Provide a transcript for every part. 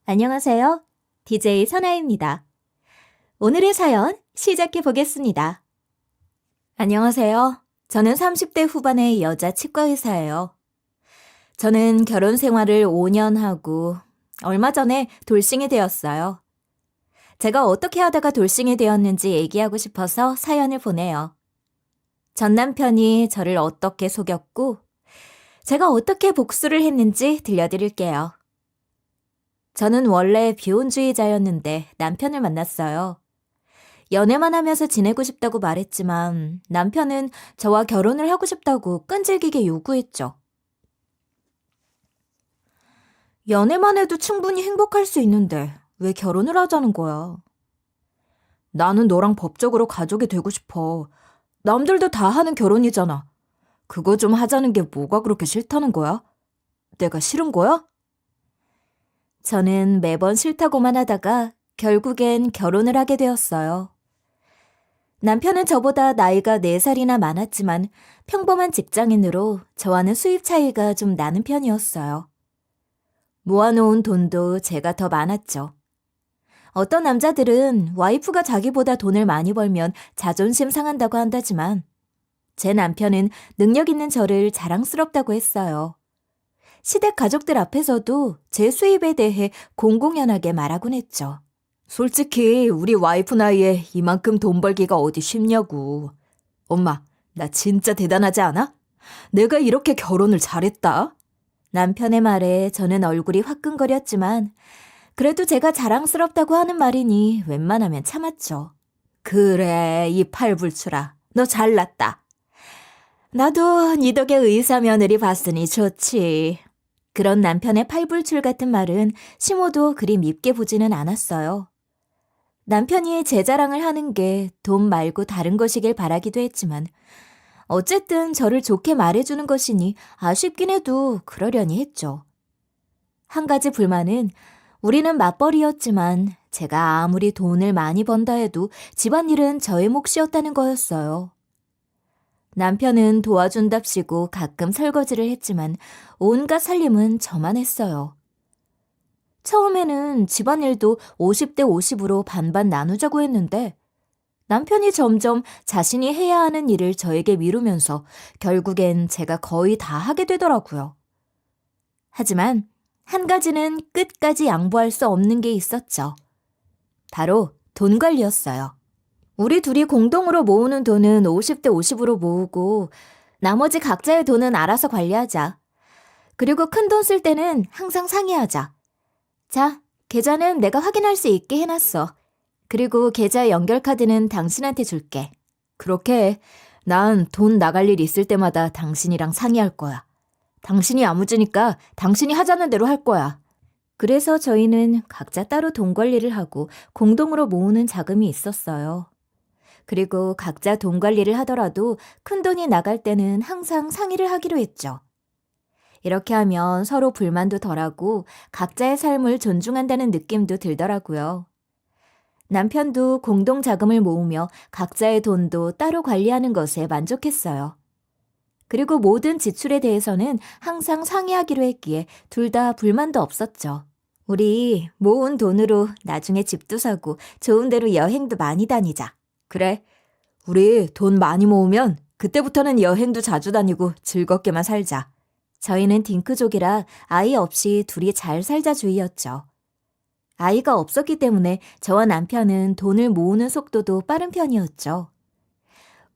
안녕하세요. DJ 선아입니다. 오늘의 사연 시작해 보겠습니다. 안녕하세요. 저는 30대 후반의 여자 치과의사예요. 저는 결혼 생활을 5년 하고 얼마 전에 돌싱이 되었어요. 제가 어떻게 하다가 돌싱이 되었는지 얘기하고 싶어서 사연을 보내요. 전 남편이 저를 어떻게 속였고 제가 어떻게 복수를 했는지 들려드릴게요. 저는 원래 비혼주의자였는데 남편을 만났어요. 연애만 하면서 지내고 싶다고 말했지만 남편은 저와 결혼을 하고 싶다고 끈질기게 요구했죠. 연애만 해도 충분히 행복할 수 있는데 왜 결혼을 하자는 거야? 나는 너랑 법적으로 가족이 되고 싶어. 남들도 다 하는 결혼이잖아. 그거 좀 하자는 게 뭐가 그렇게 싫다는 거야? 내가 싫은 거야? 저는 매번 싫다고만 하다가 결국엔 결혼을 하게 되었어요. 남편은 저보다 나이가 4살이나 많았지만 평범한 직장인으로 저와는 수입 차이가 좀 나는 편이었어요. 모아놓은 돈도 제가 더 많았죠. 어떤 남자들은 와이프가 자기보다 돈을 많이 벌면 자존심 상한다고 한다지만 제 남편은 능력 있는 저를 자랑스럽다고 했어요. 시댁 가족들 앞에서도 제 수입에 대해 공공연하게 말하곤 했죠. 솔직히 우리 와이프 나이에 이만큼 돈 벌기가 어디 쉽냐고. 엄마, 나 진짜 대단하지 않아? 내가 이렇게 결혼을 잘했다. 남편의 말에 저는 얼굴이 화끈거렸지만 그래도 제가 자랑스럽다고 하는 말이니 웬만하면 참았죠. 그래, 이 팔불출아. 너 잘났다. 나도 네 덕에 의사 며느리 봤으니 좋지. 그런 남편의 팔불출 같은 말은 심호도 그리 밉게 보지는 않았어요. 남편이 제 자랑을 하는 게 돈 말고 다른 것이길 바라기도 했지만 어쨌든 저를 좋게 말해주는 것이니 아쉽긴 해도 그러려니 했죠. 한 가지 불만은 우리는 맞벌이였지만 제가 아무리 돈을 많이 번다 해도 집안일은 저의 몫이었다는 거였어요. 남편은 도와준답시고 가끔 설거지를 했지만 온갖 살림은 저만 했어요. 처음에는 집안일도 50대 50으로 반반 나누자고 했는데 남편이 점점 자신이 해야 하는 일을 저에게 미루면서 결국엔 제가 거의 다 하게 되더라고요. 하지만 한 가지는 끝까지 양보할 수 없는 게 있었죠. 바로 돈 관리였어요. 우리 둘이 공동으로 모으는 돈은 50대 50으로 모으고 나머지 각자의 돈은 알아서 관리하자. 그리고 큰 돈 쓸 때는 항상 상의하자. 자, 계좌는 내가 확인할 수 있게 해놨어. 그리고 계좌 연결카드는 당신한테 줄게. 그렇게 해. 난 돈 나갈 일 있을 때마다 당신이랑 상의할 거야. 당신이 야무지니까 당신이 하자는 대로 할 거야. 그래서 저희는 각자 따로 돈 관리를 하고 공동으로 모으는 자금이 있었어요. 그리고 각자 돈 관리를 하더라도 큰 돈이 나갈 때는 항상 상의를 하기로 했죠. 이렇게 하면 서로 불만도 덜하고 각자의 삶을 존중한다는 느낌도 들더라고요. 남편도 공동 자금을 모으며 각자의 돈도 따로 관리하는 것에 만족했어요. 그리고 모든 지출에 대해서는 항상 상의하기로 했기에 둘 다 불만도 없었죠. 우리 모은 돈으로 나중에 집도 사고 좋은 데로 여행도 많이 다니자. 그래, 우리 돈 많이 모으면 그때부터는 여행도 자주 다니고 즐겁게만 살자. 저희는 딩크족이라 아이 없이 둘이 잘 살자 주의였죠. 아이가 없었기 때문에 저와 남편은 돈을 모으는 속도도 빠른 편이었죠.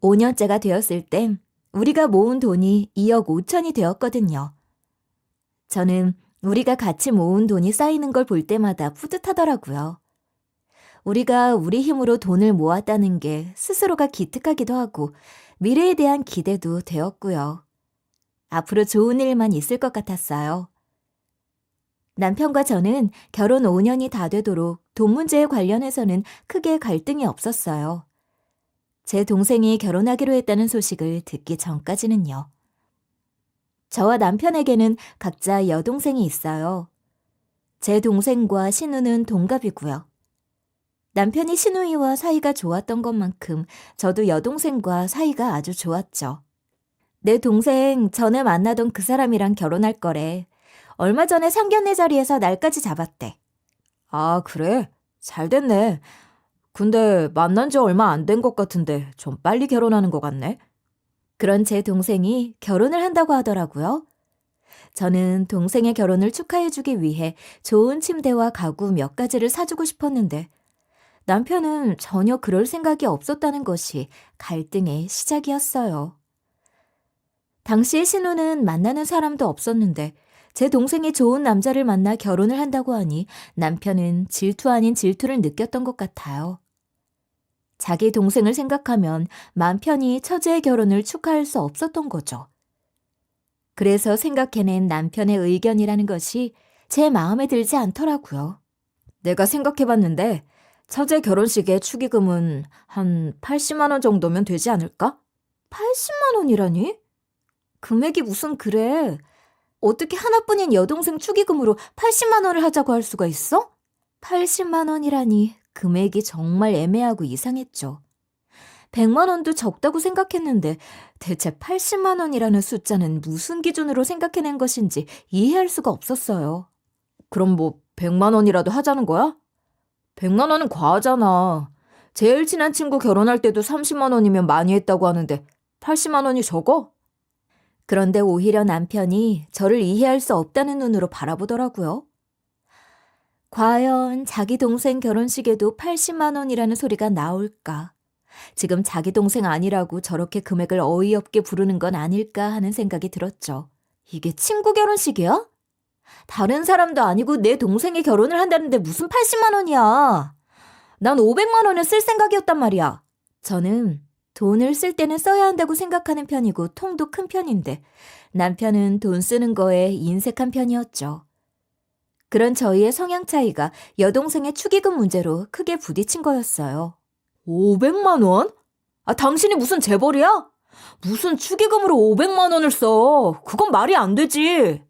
5년째가 되었을 땐 우리가 모은 돈이 2억 5천이 되었거든요. 저는 우리가 같이 모은 돈이 쌓이는 걸 볼 때마다 뿌듯하더라고요. 우리가 우리 힘으로 돈을 모았다는 게 스스로가 기특하기도 하고 미래에 대한 기대도 되었고요. 앞으로 좋은 일만 있을 것 같았어요. 남편과 저는 결혼 5년이 다 되도록 돈 문제에 관련해서는 크게 갈등이 없었어요. 제 동생이 결혼하기로 했다는 소식을 듣기 전까지는요. 저와 남편에게는 각자 여동생이 있어요. 제 동생과 신우는 동갑이고요. 남편이 신우이와 사이가 좋았던 것만큼 저도 여동생과 사이가 아주 좋았죠. 내 동생 전에 만나던 그 사람이랑 결혼할 거래. 얼마 전에 상견례 자리에서 날까지 잡았대. 아, 그래? 잘 됐네. 근데 만난 지 얼마 안 된 것 같은데 좀 빨리 결혼하는 것 같네. 그런 제 동생이 결혼을 한다고 하더라고요. 저는 동생의 결혼을 축하해주기 위해 좋은 침대와 가구 몇 가지를 사주고 싶었는데 남편은 전혀 그럴 생각이 없었다는 것이 갈등의 시작이었어요. 당시에 신우는 만나는 사람도 없었는데 제 동생이 좋은 남자를 만나 결혼을 한다고 하니 남편은 질투 아닌 질투를 느꼈던 것 같아요. 자기 동생을 생각하면 맘 편히 처제의 결혼을 축하할 수 없었던 거죠. 그래서 생각해낸 남편의 의견이라는 것이 제 마음에 들지 않더라고요. 내가 생각해봤는데 처제 결혼식의 축의금은 한 80만 원 정도면 되지 않을까? 80만 원이라니? 금액이 무슨 그래? 어떻게 하나뿐인 여동생 축의금으로 80만 원을 하자고 할 수가 있어? 80만 원이라니 금액이 정말 애매하고 이상했죠. 100만 원도 적다고 생각했는데 대체 80만 원이라는 숫자는 무슨 기준으로 생각해낸 것인지 이해할 수가 없었어요. 그럼 뭐 100만 원이라도 하자는 거야? 100만 원은 과하잖아. 제일 친한 친구 결혼할 때도 30만 원이면 많이 했다고 하는데 80만 원이 적어? 그런데 오히려 남편이 저를 이해할 수 없다는 눈으로 바라보더라고요. 과연 자기 동생 결혼식에도 80만 원이라는 소리가 나올까? 지금 자기 동생 아니라고 저렇게 금액을 어이없게 부르는 건 아닐까 하는 생각이 들었죠. 이게 친구 결혼식이야? 다른 사람도 아니고 내 동생이 결혼을 한다는데 무슨 80만 원이야? 난 500만 원을 쓸 생각이었단 말이야. 저는 돈을 쓸 때는 써야 한다고 생각하는 편이고 통도 큰 편인데 남편은 돈 쓰는 거에 인색한 편이었죠. 그런 저희의 성향 차이가 여동생의 축의금 문제로 크게 부딪힌 거였어요. 500만 원? 아, 당신이 무슨 재벌이야? 무슨 축의금으로 500만 원을 써? 그건 말이 안 되지.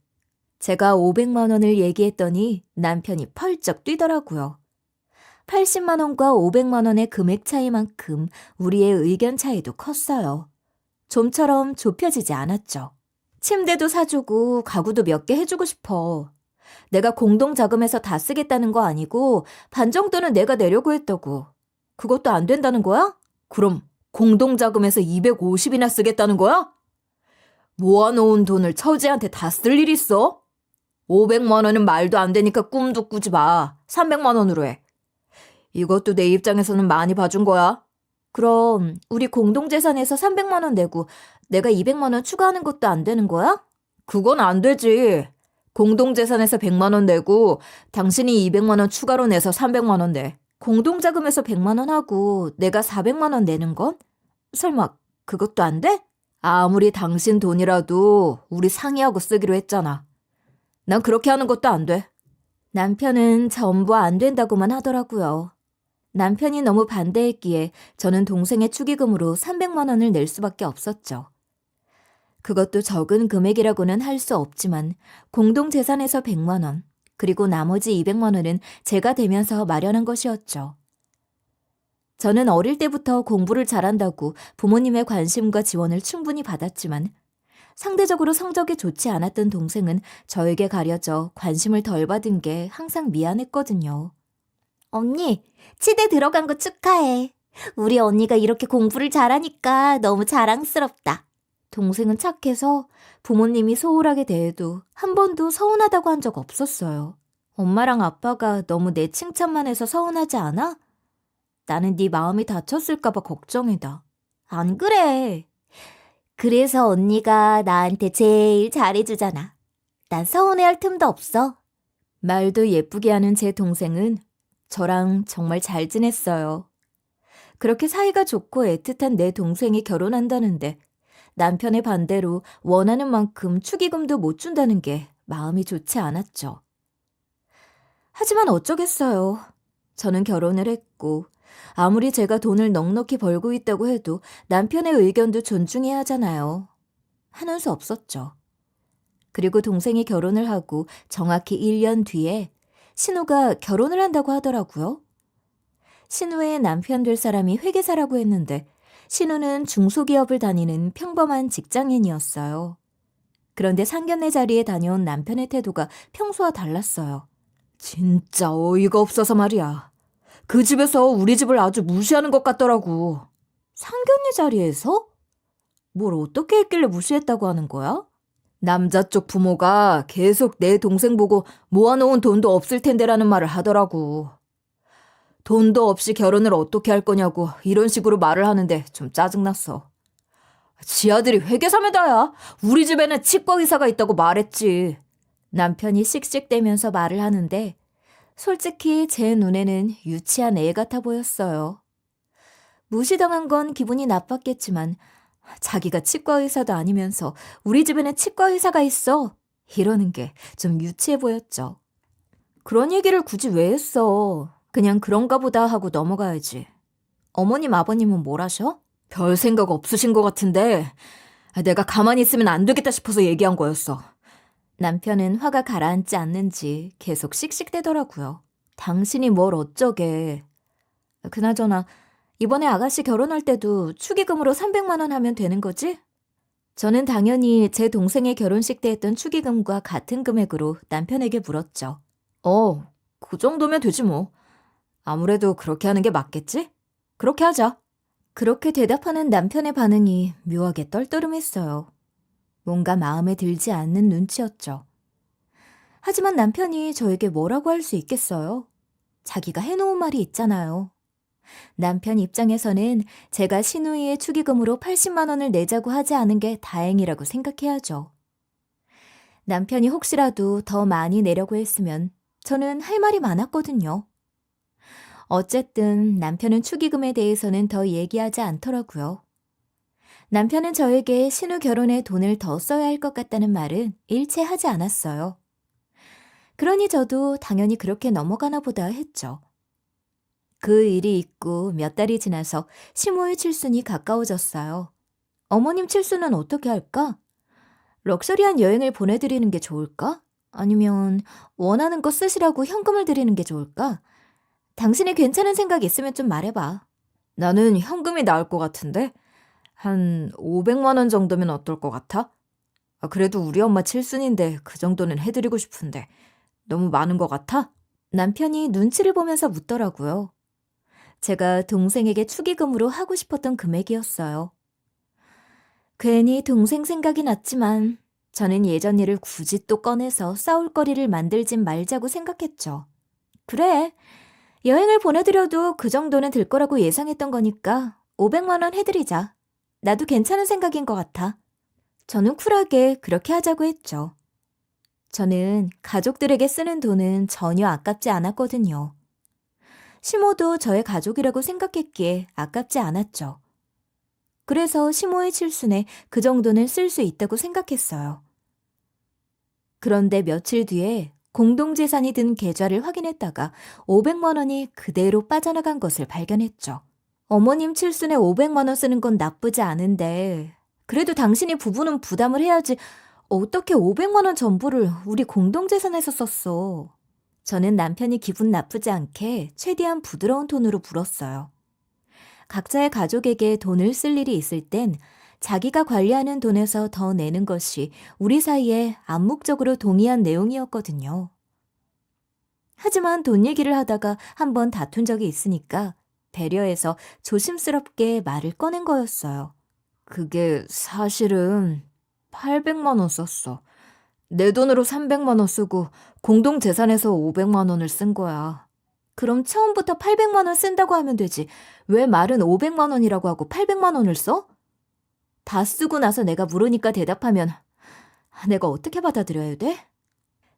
제가 500만 원을 얘기했더니 남편이 펄쩍 뛰더라고요. 80만 원과 500만 원의 금액 차이만큼 우리의 의견 차이도 컸어요. 좀처럼 좁혀지지 않았죠. 침대도 사주고 가구도 몇 개 해주고 싶어. 내가 공동 자금에서 다 쓰겠다는 거 아니고 반 정도는 내가 내려고 했다고. 그것도 안 된다는 거야? 그럼 공동 자금에서 250이나 쓰겠다는 거야? 모아놓은 돈을 처제한테 다 쓸 일 있어? 500만 원은 말도 안 되니까 꿈도 꾸지 마. 300만 원으로 해. 이것도 내 입장에서는 많이 봐준 거야. 그럼 우리 공동재산에서 300만 원 내고 내가 200만 원 추가하는 것도 안 되는 거야? 그건 안 되지. 공동재산에서 100만 원 내고 당신이 200만 원 추가로 내서 300만 원 내. 공동자금에서 100만 원 하고 내가 400만 원 내는 건? 설마 그것도 안 돼? 아무리 당신 돈이라도 우리 상의하고 쓰기로 했잖아. 난 그렇게 하는 것도 안 돼. 남편은 전부 안 된다고만 하더라고요. 남편이 너무 반대했기에 저는 동생의 축의금으로 300만 원을 낼 수밖에 없었죠. 그것도 적은 금액이라고는 할 수 없지만 공동재산에서 100만 원, 그리고 나머지 200만 원은 제가 되면서 마련한 것이었죠. 저는 어릴 때부터 공부를 잘한다고 부모님의 관심과 지원을 충분히 받았지만 상대적으로 성적이 좋지 않았던 동생은 저에게 가려져 관심을 덜 받은 게 항상 미안했거든요. 언니, 치대 들어간 거 축하해. 우리 언니가 이렇게 공부를 잘하니까 너무 자랑스럽다. 동생은 착해서 부모님이 소홀하게 대해도 한 번도 서운하다고 한 적 없었어요. 엄마랑 아빠가 너무 내 칭찬만 해서 서운하지 않아? 나는 네 마음이 다쳤을까 봐 걱정이다. 안 그래. 그래서 언니가 나한테 제일 잘해주잖아. 난 서운해할 틈도 없어. 말도 예쁘게 하는 제 동생은 저랑 정말 잘 지냈어요. 그렇게 사이가 좋고 애틋한 내 동생이 결혼한다는데 남편의 반대로 원하는 만큼 축의금도 못 준다는 게 마음이 좋지 않았죠. 하지만 어쩌겠어요. 저는 결혼을 했고 아무리 제가 돈을 넉넉히 벌고 있다고 해도 남편의 의견도 존중해야 하잖아요. 하는 수 없었죠. 그리고 동생이 결혼을 하고 정확히 1년 뒤에 신우가 결혼을 한다고 하더라고요. 신우의 남편 될 사람이 회계사라고 했는데 신우는 중소기업을 다니는 평범한 직장인이었어요. 그런데 상견례 자리에 다녀온 남편의 태도가 평소와 달랐어요. 진짜 어이가 없어서 말이야. 그 집에서 우리 집을 아주 무시하는 것 같더라고. 상견례 자리에서? 뭘 어떻게 했길래 무시했다고 하는 거야? 남자 쪽 부모가 계속 내 동생 보고 모아놓은 돈도 없을 텐데라는 말을 하더라고. 돈도 없이 결혼을 어떻게 할 거냐고 이런 식으로 말을 하는데 좀 짜증났어. 지 아들이 회계사매다야. 우리 집에는 치과 의사가 있다고 말했지. 남편이 씩씩대면서 말을 하는데 솔직히 제 눈에는 유치한 애 같아 보였어요. 무시당한 건 기분이 나빴겠지만 자기가 치과 의사도 아니면서 우리 집에는 치과 의사가 있어. 이러는 게 좀 유치해 보였죠. 그런 얘기를 굳이 왜 했어? 그냥 그런가 보다 하고 넘어가야지. 어머님 아버님은 뭘 하셔? 별 생각 없으신 것 같은데 내가 가만히 있으면 안 되겠다 싶어서 얘기한 거였어. 남편은 화가 가라앉지 않는지 계속 씩씩대더라고요. 당신이 뭘 어쩌게. 그나저나 이번에 아가씨 결혼할 때도 축의금으로 300만 원 하면 되는 거지? 저는 당연히 제 동생의 결혼식 때 했던 축의금과 같은 금액으로 남편에게 물었죠. 그 정도면 되지 뭐. 아무래도 그렇게 하는 게 맞겠지? 그렇게 하자. 그렇게 대답하는 남편의 반응이 묘하게 떨떠름했어요. 뭔가 마음에 들지 않는 눈치였죠. 하지만 남편이 저에게 뭐라고 할 수 있겠어요? 자기가 해놓은 말이 있잖아요. 남편 입장에서는 제가 시누이의 축의금으로 80만 원을 내자고 하지 않은 게 다행이라고 생각해야죠. 남편이 혹시라도 더 많이 내려고 했으면 저는 할 말이 많았거든요. 어쨌든 남편은 축의금에 대해서는 더 얘기하지 않더라고요. 남편은 저에게 신우 결혼에 돈을 더 써야 할 것 같다는 말은 일체 하지 않았어요. 그러니 저도 당연히 그렇게 넘어가나 보다 했죠. 그 일이 있고 몇 달이 지나서 시모의 칠순이 가까워졌어요. 어머님 칠순은 어떻게 할까? 럭셔리한 여행을 보내드리는 게 좋을까? 아니면 원하는 거 쓰시라고 현금을 드리는 게 좋을까? 당신이 괜찮은 생각 있으면 좀 말해봐. 나는 현금이 나을 것 같은데? 한 500만 원 정도면 어떨 것 같아? 그래도 우리 엄마 칠순인데 그 정도는 해드리고 싶은데 너무 많은 것 같아? 남편이 눈치를 보면서 묻더라고요. 제가 동생에게 축의금으로 하고 싶었던 금액이었어요. 괜히 동생 생각이 났지만 저는 예전 일을 굳이 또 꺼내서 싸울 거리를 만들진 말자고 생각했죠. 그래, 여행을 보내드려도 그 정도는 들 거라고 예상했던 거니까 500만 원 해드리자. 나도 괜찮은 생각인 것 같아. 저는 쿨하게 그렇게 하자고 했죠. 저는 가족들에게 쓰는 돈은 전혀 아깝지 않았거든요. 시모도 저의 가족이라고 생각했기에 아깝지 않았죠. 그래서 시모의 칠순에 그 정도는 쓸 수 있다고 생각했어요. 그런데 며칠 뒤에 공동재산이 든 계좌를 확인했다가 500만 원이 그대로 빠져나간 것을 발견했죠. 어머님 칠순에 500만 원 쓰는 건 나쁘지 않은데 그래도 당신이 부부는 부담을 해야지 어떻게 500만 원 전부를 우리 공동재산에서 썼어. 저는 남편이 기분 나쁘지 않게 최대한 부드러운 톤으로 물었어요. 각자의 가족에게 돈을 쓸 일이 있을 땐 자기가 관리하는 돈에서 더 내는 것이 우리 사이에 암묵적으로 동의한 내용이었거든요. 하지만 돈 얘기를 하다가 한번 다툰 적이 있으니까 배려해서 조심스럽게 말을 꺼낸 거였어요. 그게 사실은 800만 원 썼어. 내 돈으로 300만 원 쓰고 공동재산에서 500만 원을 쓴 거야. 그럼 처음부터 800만 원 쓴다고 하면 되지. 왜 말은 500만 원이라고 하고 800만 원을 써? 다 쓰고 나서 내가 물으니까 대답하면 내가 어떻게 받아들여야 돼?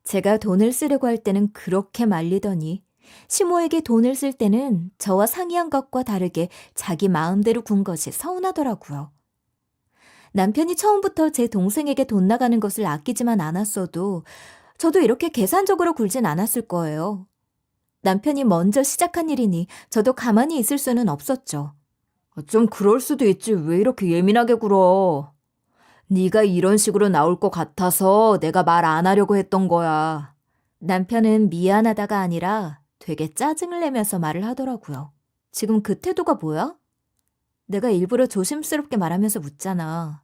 제가 돈을 쓰려고 할 때는 그렇게 말리더니 시모에게 돈을 쓸 때는 저와 상의한 것과 다르게 자기 마음대로 군 것이 서운하더라고요. 남편이 처음부터 제 동생에게 돈 나가는 것을 아끼지만 않았어도 저도 이렇게 계산적으로 굴진 않았을 거예요. 남편이 먼저 시작한 일이니 저도 가만히 있을 수는 없었죠. 좀 그럴 수도 있지. 왜 이렇게 예민하게 굴어? 네가 이런 식으로 나올 것 같아서 내가 말 안 하려고 했던 거야. 남편은 미안하다가 아니라 되게 짜증을 내면서 말을 하더라고요. 지금 그 태도가 뭐야? 내가 일부러 조심스럽게 말하면서 묻잖아.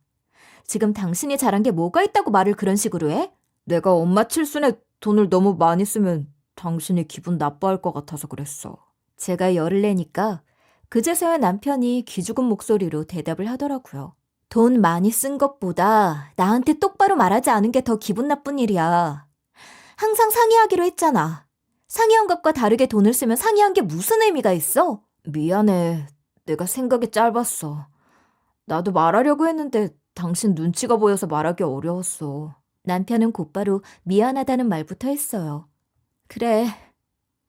지금 당신이 잘한 게 뭐가 있다고 말을 그런 식으로 해? 내가 엄마 칠순에 돈을 너무 많이 쓰면 당신이 기분 나빠할 것 같아서 그랬어. 제가 열을 내니까 그제서야 남편이 기죽은 목소리로 대답을 하더라고요. 돈 많이 쓴 것보다 나한테 똑바로 말하지 않은 게 더 기분 나쁜 일이야. 항상 상의하기로 했잖아. 상의한 것과 다르게 돈을 쓰면 상의한 게 무슨 의미가 있어? 미안해. 내가 생각이 짧았어. 나도 말하려고 했는데 당신 눈치가 보여서 말하기 어려웠어. 남편은 곧바로 미안하다는 말부터 했어요. 그래.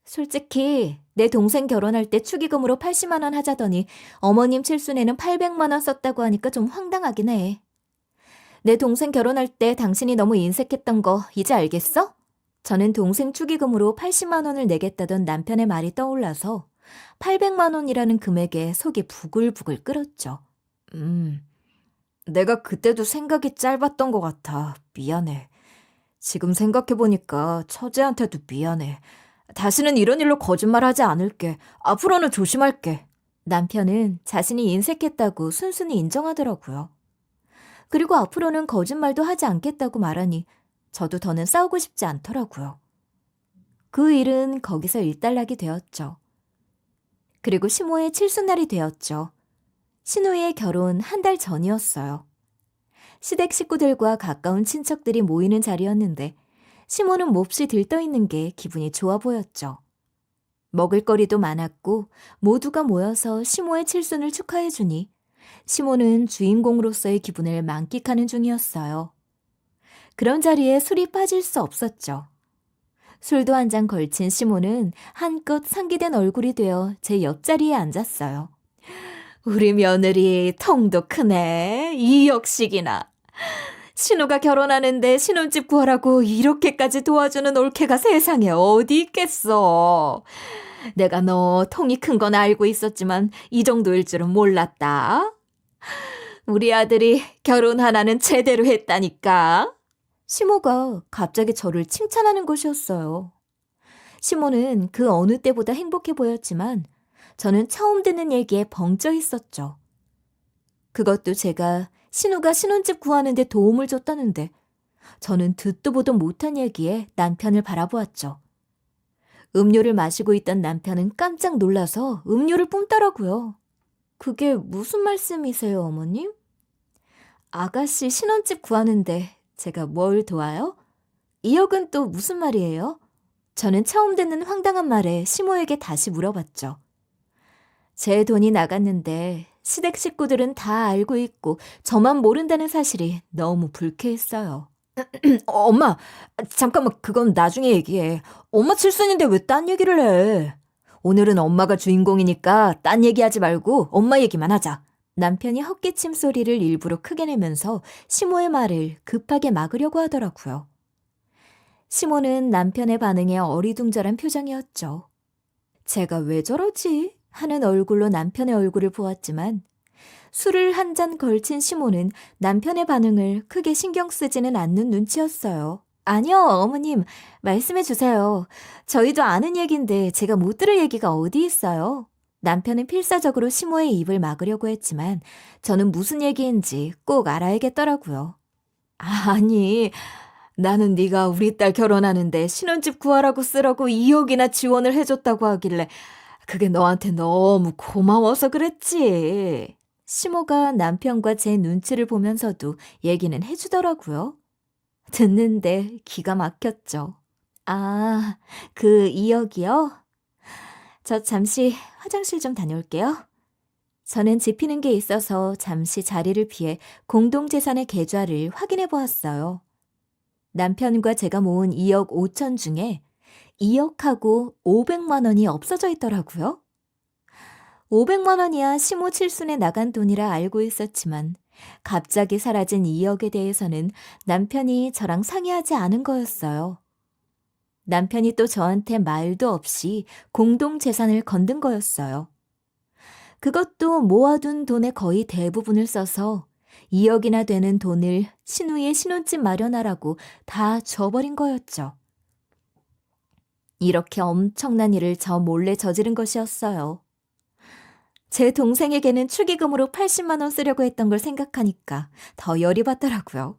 솔직히 내 동생 결혼할 때 축의금으로 80만 원 하자더니 어머님 칠순에는 800만 원 썼다고 하니까 좀 황당하긴 해. 내 동생 결혼할 때 당신이 너무 인색했던 거 이제 알겠어? 저는 동생 축의금으로 80만 원을 내겠다던 남편의 말이 떠올라서 800만 원이라는 금액에 속이 부글부글 끓었죠. 내가 그때도 생각이 짧았던 것 같아. 미안해. 지금 생각해보니까 처제한테도 미안해. 다시는 이런 일로 거짓말하지 않을게. 앞으로는 조심할게. 남편은 자신이 인색했다고 순순히 인정하더라고요. 그리고 앞으로는 거짓말도 하지 않겠다고 말하니 저도 더는 싸우고 싶지 않더라고요. 그 일은 거기서 일단락이 되었죠. 그리고 시모의 칠순날이 되었죠. 신우이의 결혼 한 달 전이었어요. 시댁 식구들과 가까운 친척들이 모이는 자리였는데 시모는 몹시 들떠있는 게 기분이 좋아 보였죠. 먹을거리도 많았고 모두가 모여서 시모의 칠순을 축하해주니 시모는 주인공으로서의 기분을 만끽하는 중이었어요. 그런 자리에 술이 빠질 수 없었죠. 술도 한 잔 걸친 시모는 한껏 상기된 얼굴이 되어 제 옆자리에 앉았어요. 우리 며느리 통도 크네. 이역식이나. 신우가 결혼하는데 신혼집 구하라고 이렇게까지 도와주는 올케가 세상에 어디 있겠어. 내가 너 통이 큰 건 알고 있었지만 이 정도일 줄은 몰랐다. 우리 아들이 결혼 하나는 제대로 했다니까. 시모가 갑자기 저를 칭찬하는 것이었어요. 시모는 그 어느 때보다 행복해 보였지만 저는 처음 듣는 얘기에 벙쪄 있었죠. 그것도 제가 신우가 신혼집 구하는 데 도움을 줬다는데 저는 듣도 보도 못한 얘기에 남편을 바라보았죠. 음료를 마시고 있던 남편은 깜짝 놀라서 음료를 뿜더라고요. 그게 무슨 말씀이세요, 어머님? 아가씨 신혼집 구하는데 제가 뭘 도와요? 2억은 또 무슨 말이에요? 저는 처음 듣는 황당한 말에 시모에게 다시 물어봤죠. 제 돈이 나갔는데 시댁 식구들은 다 알고 있고 저만 모른다는 사실이 너무 불쾌했어요. 엄마, 잠깐만 그건 나중에 얘기해. 엄마 칠순인데 왜 딴 얘기를 해? 오늘은 엄마가 주인공이니까 딴 얘기하지 말고 엄마 얘기만 하자. 남편이 헛기침 소리를 일부러 크게 내면서 시모의 말을 급하게 막으려고 하더라고요. 시모는 남편의 반응에 어리둥절한 표정이었죠. 제가 왜 저러지? 하는 얼굴로 남편의 얼굴을 보았지만 술을 한 잔 걸친 시모는 남편의 반응을 크게 신경 쓰지는 않는 눈치였어요. 아니요, 어머님, 말씀해 주세요. 저희도 아는 얘기인데 제가 못 들을 얘기가 어디 있어요? 남편은 필사적으로 시모의 입을 막으려고 했지만 저는 무슨 얘기인지 꼭 알아야겠더라고요. 아니, 나는 네가 우리 딸 결혼하는데 신혼집 구하라고 쓰라고 2억이나 지원을 해줬다고 하길래 그게 너한테 너무 고마워서 그랬지. 시모가 남편과 제 눈치를 보면서도 얘기는 해주더라고요. 듣는데 기가 막혔죠. 아, 그 2억이요? 저 잠시 화장실 좀 다녀올게요. 저는 짚히는 게 있어서 잠시 자리를 피해 공동재산의 계좌를 확인해 보았어요. 남편과 제가 모은 2억 5천 중에 2억하고 500만 원이 없어져 있더라고요. 500만 원이야 시모 칠순에 나간 돈이라 알고 있었지만 갑자기 사라진 2억에 대해서는 남편이 저랑 상의하지 않은 거였어요. 남편이 또 저한테 말도 없이 공동재산을 건든 거였어요. 그것도 모아둔 돈의 거의 대부분을 써서 2억이나 되는 돈을 신우의 신혼집 마련하라고 다 줘버린 거였죠. 이렇게 엄청난 일을 저 몰래 저지른 것이었어요. 제 동생에게는 축의금으로 80만 원 쓰려고 했던 걸 생각하니까 더 열이 받더라고요.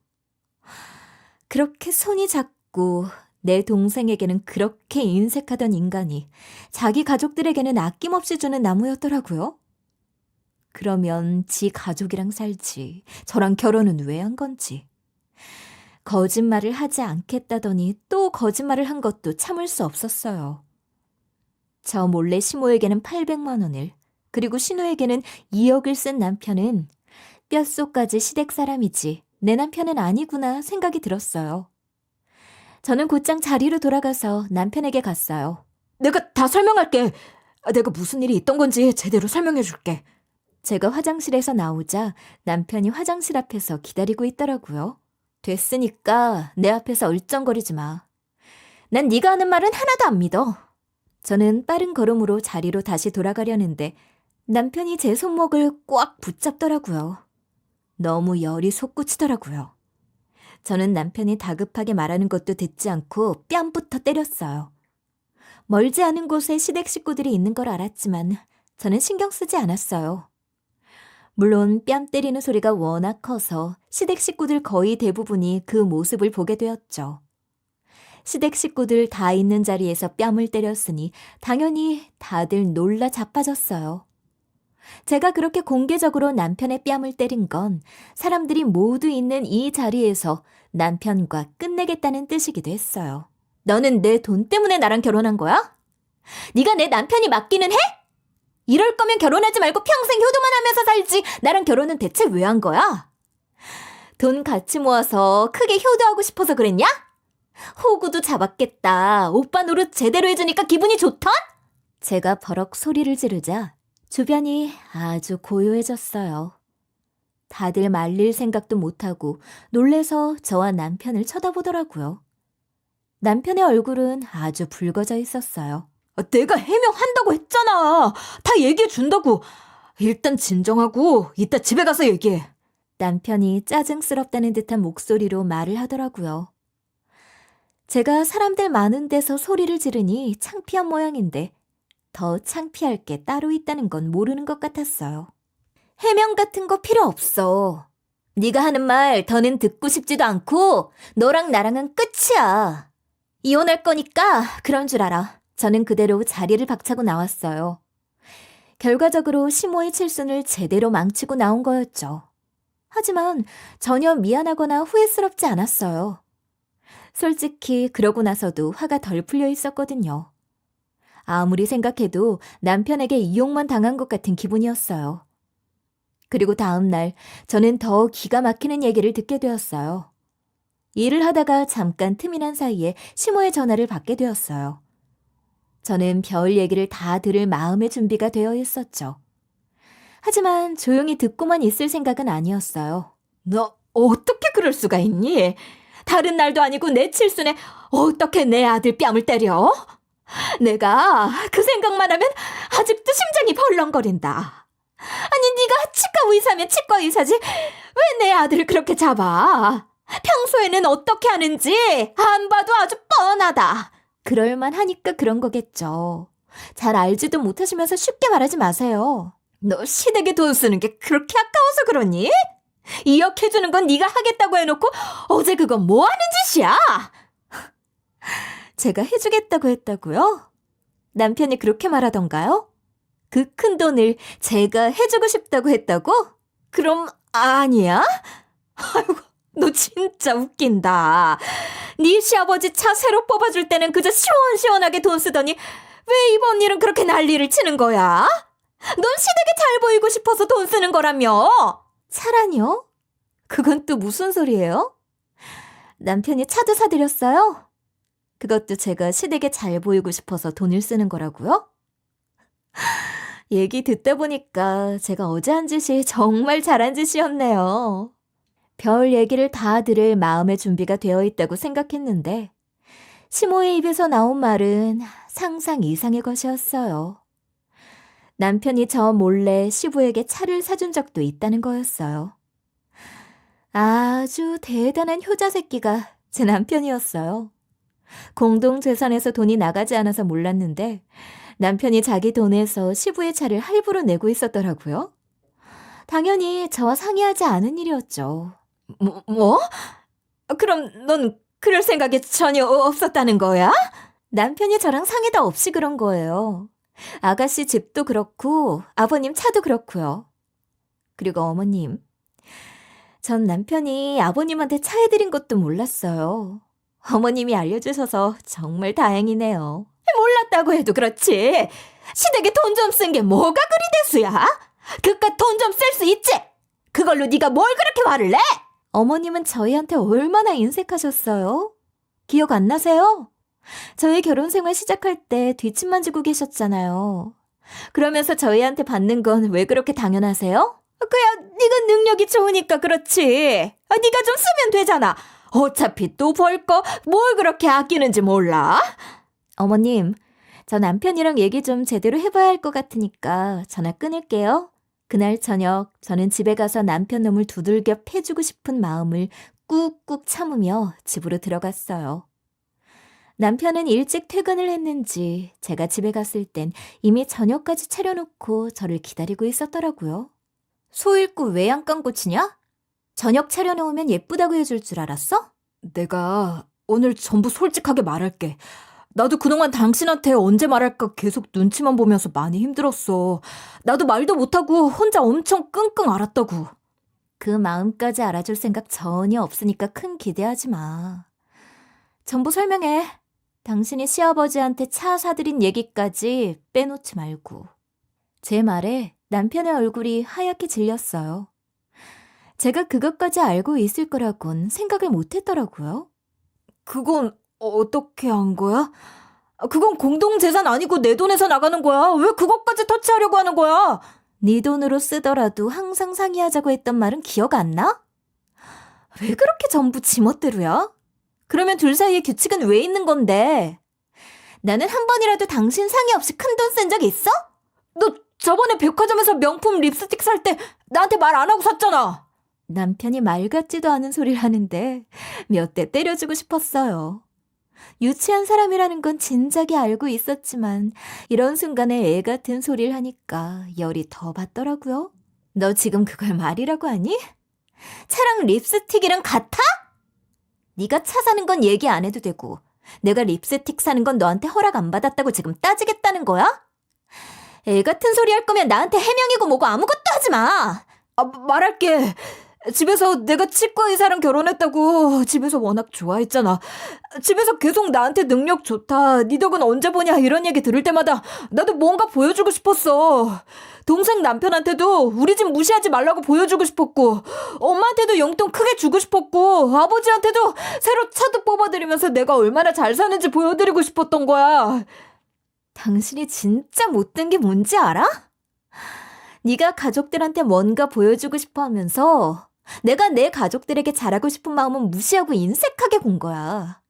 그렇게 손이 작고 내 동생에게는 그렇게 인색하던 인간이 자기 가족들에게는 아낌없이 주는 나무였더라고요. 그러면 지 가족이랑 살지 저랑 결혼은 왜 한 건지. 거짓말을 하지 않겠다더니 또 거짓말을 한 것도 참을 수 없었어요. 저 몰래 시모에게는 800만 원을, 그리고 신우에게는 2억을 쓴 남편은 뼛속까지 시댁 사람이지 내 남편은 아니구나 생각이 들었어요. 저는 곧장 자리로 돌아가서 남편에게 갔어요. 내가 다 설명할게. 내가 무슨 일이 있던 건지 제대로 설명해 줄게. 제가 화장실에서 나오자 남편이 화장실 앞에서 기다리고 있더라고요. 됐으니까 내 앞에서 얼쩡거리지 마. 난 네가 하는 말은 하나도 안 믿어. 저는 빠른 걸음으로 자리로 다시 돌아가려는데 남편이 제 손목을 꽉 붙잡더라고요. 너무 열이 솟구치더라고요. 저는 남편이 다급하게 말하는 것도 듣지 않고 뺨부터 때렸어요. 멀지 않은 곳에 시댁 식구들이 있는 걸 알았지만 저는 신경 쓰지 않았어요. 물론 뺨 때리는 소리가 워낙 커서 시댁 식구들 거의 대부분이 그 모습을 보게 되었죠. 시댁 식구들 다 있는 자리에서 뺨을 때렸으니 당연히 다들 놀라 자빠졌어요. 제가 그렇게 공개적으로 남편의 뺨을 때린 건 사람들이 모두 있는 이 자리에서 남편과 끝내겠다는 뜻이기도 했어요. 너는 내 돈 때문에 나랑 결혼한 거야? 네가 내 남편이 맞기는 해? 이럴 거면 결혼하지 말고 평생 효도만 하면서 살지. 나랑 결혼은 대체 왜 한 거야? 돈 같이 모아서 크게 효도하고 싶어서 그랬냐? 호구도 잡았겠다. 오빠 노릇 제대로 해주니까 기분이 좋던? 제가 버럭 소리를 지르자 주변이 아주 고요해졌어요. 다들 말릴 생각도 못하고 놀래서 저와 남편을 쳐다보더라고요. 남편의 얼굴은 아주 붉어져 있었어요. 내가 해명한다고 했잖아. 다 얘기해 준다고. 일단 진정하고 이따 집에 가서 얘기해. 남편이 짜증스럽다는 듯한 목소리로 말을 하더라고요. 제가 사람들 많은 데서 소리를 지르니 창피한 모양인데 더 창피할 게 따로 있다는 건 모르는 것 같았어요. 해명 같은 거 필요 없어. 네가 하는 말 더는 듣고 싶지도 않고 너랑 나랑은 끝이야. 이혼할 거니까 그런 줄 알아. 저는 그대로 자리를 박차고 나왔어요. 결과적으로 시모의 칠순을 제대로 망치고 나온 거였죠. 하지만 전혀 미안하거나 후회스럽지 않았어요. 솔직히 그러고 나서도 화가 덜 풀려 있었거든요. 아무리 생각해도 남편에게 이용만 당한 것 같은 기분이었어요. 그리고 다음 날 저는 더 기가 막히는 얘기를 듣게 되었어요. 일을 하다가 잠깐 틈이 난 사이에 시모의 전화를 받게 되었어요. 저는 별 얘기를 다 들을 마음의 준비가 되어 있었죠. 하지만 조용히 듣고만 있을 생각은 아니었어요. 너 어떻게 그럴 수가 있니? 다른 날도 아니고 내 칠순에 어떻게 내 아들 뺨을 때려? 내가 그 생각만 하면 아직도 심장이 벌렁거린다. 아니 네가 치과 의사면 치과 의사지 왜 내 아들을 그렇게 잡아? 평소에는 어떻게 하는지 안 봐도 아주 뻔하다. 그럴만 하니까 그런 거겠죠. 잘 알지도 못하시면서 쉽게 말하지 마세요. 너 시댁에 돈 쓰는 게 그렇게 아까워서 그러니? 2억 해주는 건 네가 하겠다고 해놓고 어제 그건 뭐 하는 짓이야? 제가 해주겠다고 했다고요? 남편이 그렇게 말하던가요? 그 큰 돈을 제가 해주고 싶다고 했다고? 그럼 아니야? 아이고, 너 진짜 웃긴다. 네 시아버지 차 새로 뽑아줄 때는 그저 시원시원하게 돈 쓰더니 왜 이번 일은 그렇게 난리를 치는 거야? 넌 시댁에 잘 보이고 싶어서 돈 쓰는 거라며. 차라뇨? 그건 또 무슨 소리예요? 남편이 차도 사드렸어요? 그것도 제가 시댁에 잘 보이고 싶어서 돈을 쓰는 거라고요? 얘기 듣다 보니까 제가 어제 한 짓이 정말 잘한 짓이었네요. 별 얘기를 다 들을 마음의 준비가 되어 있다고 생각했는데 시모의 입에서 나온 말은 상상 이상의 것이었어요. 남편이 저 몰래 시부에게 차를 사준 적도 있다는 거였어요. 아주 대단한 효자 새끼가 제 남편이었어요. 공동재산에서 돈이 나가지 않아서 몰랐는데 남편이 자기 돈에서 시부의 차를 할부로 내고 있었더라고요. 당연히 저와 상의하지 않은 일이었죠. 뭐? 그럼 넌 그럴 생각이 전혀 없었다는 거야? 남편이 저랑 상의도 없이 그런 거예요. 아가씨 집도 그렇고 아버님 차도 그렇고요. 그리고 어머님, 전 남편이 아버님한테 차 해드린 것도 몰랐어요. 어머님이 알려주셔서 정말 다행이네요. 몰랐다고 해도 그렇지. 시댁에 돈 좀 쓴 게 뭐가 그리 대수야? 그깟 돈 좀 쓸 수 있지? 그걸로 네가 뭘 그렇게 화를 내? 어머님은 저희한테 얼마나 인색하셨어요? 기억 안 나세요? 저희 결혼 생활 시작할 때 뒷짐만 지고 계셨잖아요. 그러면서 저희한테 받는 건 왜 그렇게 당연하세요? 그야 네가 능력이 좋으니까 그렇지. 네가 좀 쓰면 되잖아. 어차피 또 벌 거 뭘 그렇게 아끼는지 몰라? 어머님, 저 남편이랑 얘기 좀 제대로 해봐야 할 것 같으니까 전화 끊을게요. 그날 저녁 저는 집에 가서 남편 놈을 두들겨 패주고 싶은 마음을 꾹꾹 참으며 집으로 들어갔어요. 남편은 일찍 퇴근을 했는지 제가 집에 갔을 땐 이미 저녁까지 차려놓고 저를 기다리고 있었더라고요. 소 잃고 왜 양깡고치냐? 저녁 차려놓으면 예쁘다고 해줄 줄 알았어? 내가 오늘 전부 솔직하게 말할게. 나도 그동안 당신한테 언제 말할까 계속 눈치만 보면서 많이 힘들었어. 나도 말도 못하고 혼자 엄청 끙끙 앓았다고. 그 마음까지 알아줄 생각 전혀 없으니까 큰 기대하지 마. 전부 설명해. 당신이 시아버지한테 차 사드린 얘기까지 빼놓지 말고. 제 말에 남편의 얼굴이 하얗게 질렸어요. 제가 그것까지 알고 있을 거라곤 생각을 못했더라고요. 그건 어떻게 한 거야? 그건 공동재산 아니고 내 돈에서 나가는 거야. 왜 그것까지 터치하려고 하는 거야? 네 돈으로 쓰더라도 항상 상의하자고 했던 말은 기억 안 나? 왜 그렇게 전부 지멋대로야? 그러면 둘 사이에 규칙은 왜 있는 건데? 나는 한 번이라도 당신 상의 없이 큰 돈 쓴 적 있어? 너 저번에 백화점에서 명품 립스틱 살 때 나한테 말 안 하고 샀잖아. 남편이 말 같지도 않은 소리를 하는데 몇 대 때려주고 싶었어요. 유치한 사람이라는 건 진작에 알고 있었지만 이런 순간에 애 같은 소리를 하니까 열이 더 받더라고요. 너 지금 그걸 말이라고 하니? 차랑 립스틱이랑 같아? 네가 차 사는 건 얘기 안 해도 되고 내가 립스틱 사는 건 너한테 허락 안 받았다고 지금 따지겠다는 거야? 애 같은 소리 할 거면 나한테 해명이고 뭐고 아무것도 하지 마. 말할게. 집에서 내가 치과 의사랑 결혼했다고 집에서 워낙 좋아했잖아. 집에서 계속 나한테 능력 좋다, 네 덕은 언제 보냐 이런 얘기 들을 때마다 나도 뭔가 보여주고 싶었어. 동생 남편한테도 우리 집 무시하지 말라고 보여주고 싶었고, 엄마한테도 용돈 크게 주고 싶었고, 아버지한테도 새로 차도 뽑아드리면서 내가 얼마나 잘 사는지 보여드리고 싶었던 거야. 당신이 진짜 못된 게 뭔지 알아? 네가 가족들한테 뭔가 보여주고 싶어 하면서 내가 내 가족들에게 잘하고 싶은 마음은 무시하고 인색하게 군 거야.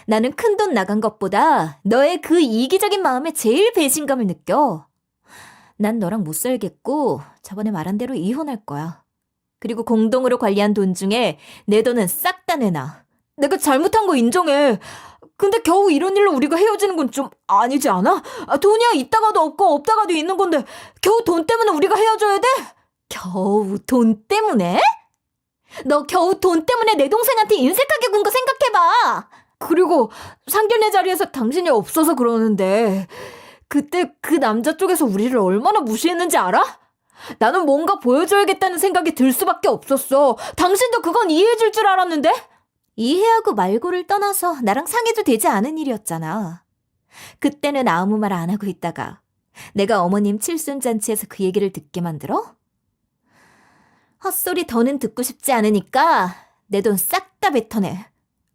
나는 큰돈 나간 것보다 너의 그 이기적인 마음에 제일 배신감을 느껴. 난 너랑 못 살겠고 저번에 말한 대로 이혼할 거야. 그리고 공동으로 관리한 돈 중에 내 돈은 싹 다 내놔. 내가 잘못한 거 인정해. 근데 겨우 이런 일로 우리가 헤어지는 건 좀 아니지 않아? 돈이야 있다가도 없고 없다가도 있는 건데 겨우 돈 때문에 우리가 헤어져야 돼? 겨우 돈 때문에? 너 겨우 돈 때문에 내 동생한테 인색하게 군 거 생각해봐. 그리고 상견례 자리에서 당신이 없어서 그러는데 그때 그 남자 쪽에서 우리를 얼마나 무시했는지 알아? 나는 뭔가 보여줘야겠다는 생각이 들 수밖에 없었어. 당신도 그건 이해해줄 줄 알았는데? 이해하고 말고를 떠나서 나랑 상의도 되지 않은 일이었잖아. 그때는 아무 말 안 하고 있다가 내가 어머님 칠순잔치에서 그 얘기를 듣게 만들어? 헛소리 더는 듣고 싶지 않으니까 내 돈 싹 다 뱉어내.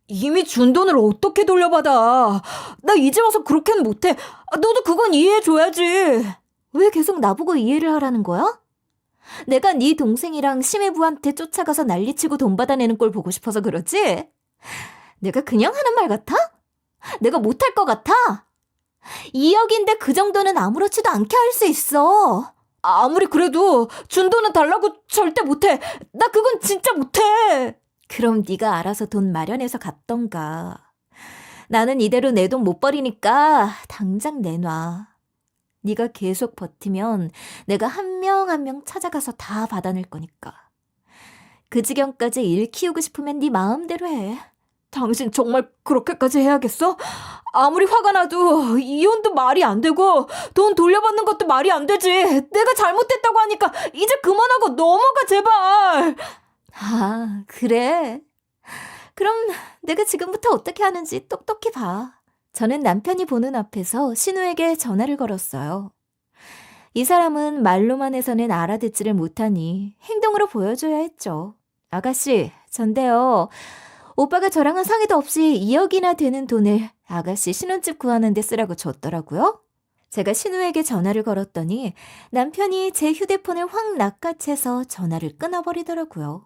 이미 준 돈을 어떻게 돌려받아. 나 이제 와서 그렇게는 못해. 너도 그건 이해해줘야지. 왜 계속 나보고 이해를 하라는 거야? 내가 네 동생이랑 심해부한테 쫓아가서 난리치고 돈 받아내는 꼴 보고 싶어서 그러지? 내가 그냥 하는 말 같아? 내가 못할 것 같아? 2억인데 그 정도는 아무렇지도 않게 할 수 있어. 아무리 그래도 준 돈은 달라고 절대 못해. 나 그건 진짜 못해. 그럼 네가 알아서 돈 마련해서 갔던가. 나는 이대로 내 돈 못 버리니까 당장 내놔. 네가 계속 버티면 내가 한 명 한 명 찾아가서 다 받아낼 거니까. 그 지경까지 일 키우고 싶으면 네 마음대로 해. 당신 정말 그렇게까지 해야겠어? 아무리 화가 나도 이혼도 말이 안 되고 돈 돌려받는 것도 말이 안 되지. 내가 잘못했다고 하니까 이제 그만하고 넘어가 제발. 아, 그래. 그럼 내가 지금부터 어떻게 하는지 똑똑히 봐. 저는 남편이 보는 앞에서 신우에게 전화를 걸었어요. 이 사람은 말로만 해서는 알아듣지를 못하니 행동으로 보여줘야 했죠. 아가씨, 전데요. 오빠가 저랑은 상의도 없이 2억이나 되는 돈을 아가씨 신혼집 구하는 데 쓰라고 줬더라고요. 제가 신우에게 전화를 걸었더니 남편이 제 휴대폰을 확 낚아채서 전화를 끊어버리더라고요.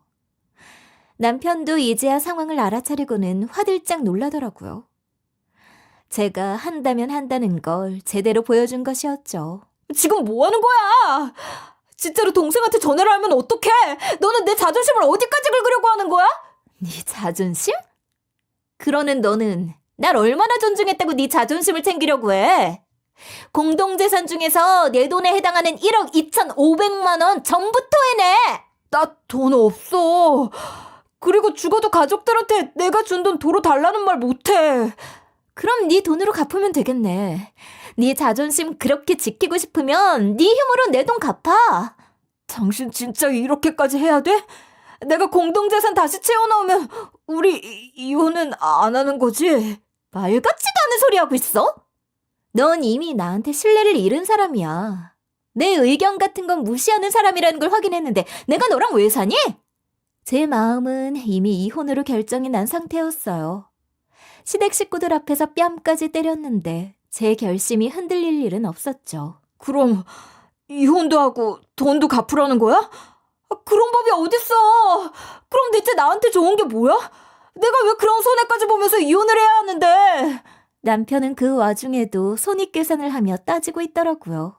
남편도 이제야 상황을 알아차리고는 화들짝 놀라더라고요. 제가 한다면 한다는 걸 제대로 보여준 것이었죠. 지금 뭐 하는 거야? 진짜로 동생한테 전화를 하면 어떡해? 너는 내 자존심을 어디까지 긁으려고 하는 거야? 네 자존심? 그러는 너는 날 얼마나 존중했다고 네 자존심을 챙기려고 해? 공동재산 중에서 내 돈에 해당하는 1억 2,500만 원 전부 토해내! 나 돈 없어. 그리고 죽어도 가족들한테 내가 준 돈 도로 달라는 말 못해. 그럼 네 돈으로 갚으면 되겠네. 네 자존심 그렇게 지키고 싶으면 네 힘으로 내 돈 갚아. 당신 진짜 이렇게까지 해야 돼? 내가 공동재산 다시 채워넣으면 우리 이혼은 안 하는 거지? 말 같지도 않은 소리 하고 있어? 넌 이미 나한테 신뢰를 잃은 사람이야. 내 의견 같은 건 무시하는 사람이라는 걸 확인했는데 내가 너랑 왜 사니? 제 마음은 이미 이혼으로 결정이 난 상태였어요. 시댁 식구들 앞에서 뺨까지 때렸는데 제 결심이 흔들릴 일은 없었죠. 그럼 이혼도 하고 돈도 갚으라는 거야? 그런 법이 어딨어? 그럼 대체 나한테 좋은 게 뭐야? 내가 왜 그런 손해까지 보면서 이혼을 해야 하는데? 남편은 그 와중에도 손익계산을 하며 따지고 있더라고요.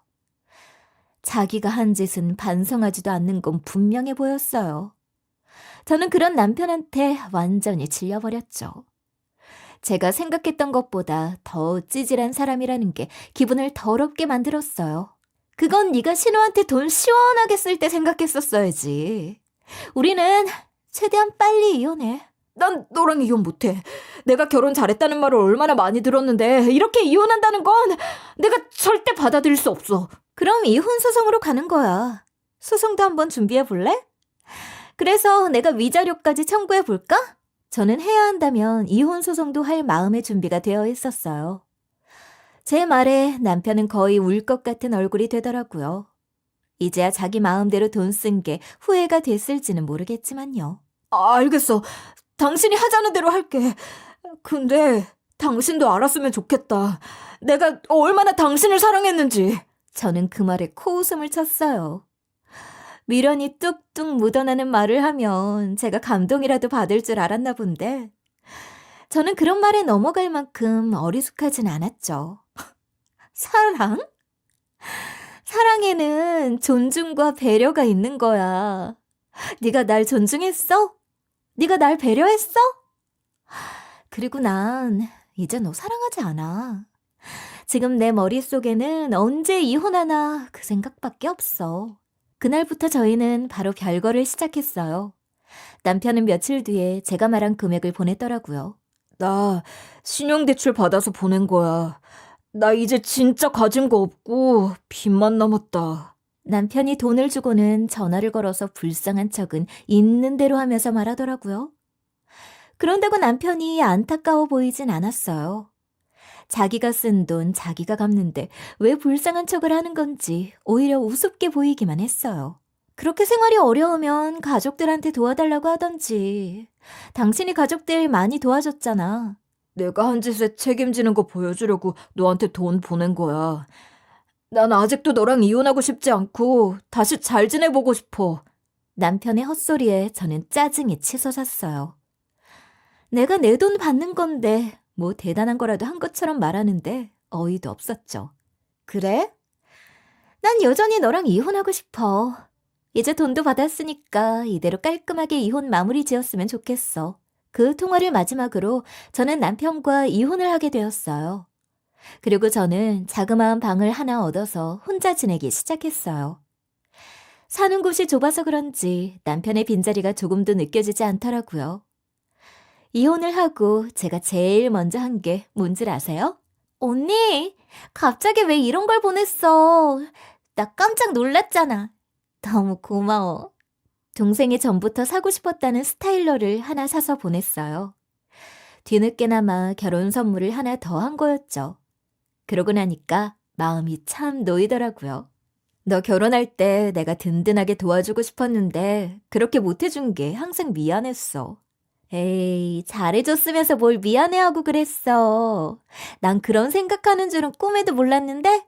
자기가 한 짓은 반성하지도 않는 건 분명해 보였어요. 저는 그런 남편한테 완전히 질려버렸죠. 제가 생각했던 것보다 더 찌질한 사람이라는 게 기분을 더럽게 만들었어요. 그건 네가 신우한테 돈 시원하게 쓸 때 생각했었어야지. 우리는 최대한 빨리 이혼해. 난 너랑 이혼 못해. 내가 결혼 잘했다는 말을 얼마나 많이 들었는데 이렇게 이혼한다는 건 내가 절대 받아들일 수 없어. 그럼 이혼 소송으로 가는 거야. 소송도 한번 준비해 볼래? 그래서 내가 위자료까지 청구해 볼까? 저는 해야 한다면 이혼 소송도 할 마음의 준비가 되어 있었어요. 제 말에 남편은 거의 울 것 같은 얼굴이 되더라고요. 이제야 자기 마음대로 돈 쓴 게 후회가 됐을지는 모르겠지만요. 알겠어. 당신이 하자는 대로 할게. 근데 당신도 알았으면 좋겠다. 내가 얼마나 당신을 사랑했는지. 저는 그 말에 코웃음을 쳤어요. 미련이 뚝뚝 묻어나는 말을 하면 제가 감동이라도 받을 줄 알았나 본데 저는 그런 말에 넘어갈 만큼 어리숙하진 않았죠. 사랑? 사랑에는 존중과 배려가 있는 거야. 네가 날 존중했어? 네가 날 배려했어? 그리고 난 이제 너 사랑하지 않아. 지금 내 머릿속에는 언제 이혼하나 그 생각밖에 없어. 그날부터 저희는 바로 별거를 시작했어요. 남편은 며칠 뒤에 제가 말한 금액을 보냈더라고요. 나 신용대출 받아서 보낸 거야. 나 이제 진짜 가진 거 없고 빚만 남았다. 남편이 돈을 주고는 전화를 걸어서 불쌍한 척은 있는 대로 하면서 말하더라고요. 그런다고 남편이 안타까워 보이진 않았어요. 자기가 쓴 돈 자기가 갚는데 왜 불쌍한 척을 하는 건지 오히려 우습게 보이기만 했어요. 그렇게 생활이 어려우면 가족들한테 도와달라고 하던지. 당신이 가족들 많이 도와줬잖아. 내가 한 짓에 책임지는 거 보여주려고 너한테 돈 보낸 거야. 난 아직도 너랑 이혼하고 싶지 않고 다시 잘 지내보고 싶어. 남편의 헛소리에 저는 짜증이 치솟았어요. 내가 내 돈 받는 건데 뭐 대단한 거라도 한 것처럼 말하는데 어이도 없었죠. 그래? 난 여전히 너랑 이혼하고 싶어. 이제 돈도 받았으니까 이대로 깔끔하게 이혼 마무리 지었으면 좋겠어. 그 통화를 마지막으로 저는 남편과 이혼을 하게 되었어요. 그리고 저는 자그마한 방을 하나 얻어서 혼자 지내기 시작했어요. 사는 곳이 좁아서 그런지 남편의 빈자리가 조금도 느껴지지 않더라고요. 이혼을 하고 제가 제일 먼저 한 게 뭔지 아세요? 언니, 갑자기 왜 이런 걸 보냈어? 나 깜짝 놀랐잖아. 너무 고마워. 동생이 전부터 사고 싶었다는 스타일러를 하나 사서 보냈어요. 뒤늦게나마 결혼 선물을 하나 더 한 거였죠. 그러고 나니까 마음이 참 놓이더라고요. 너 결혼할 때 내가 든든하게 도와주고 싶었는데 그렇게 못해준 게 항상 미안했어. 에이, 잘해줬으면서 뭘 미안해하고 그랬어. 난 그런 생각하는 줄은 꿈에도 몰랐는데?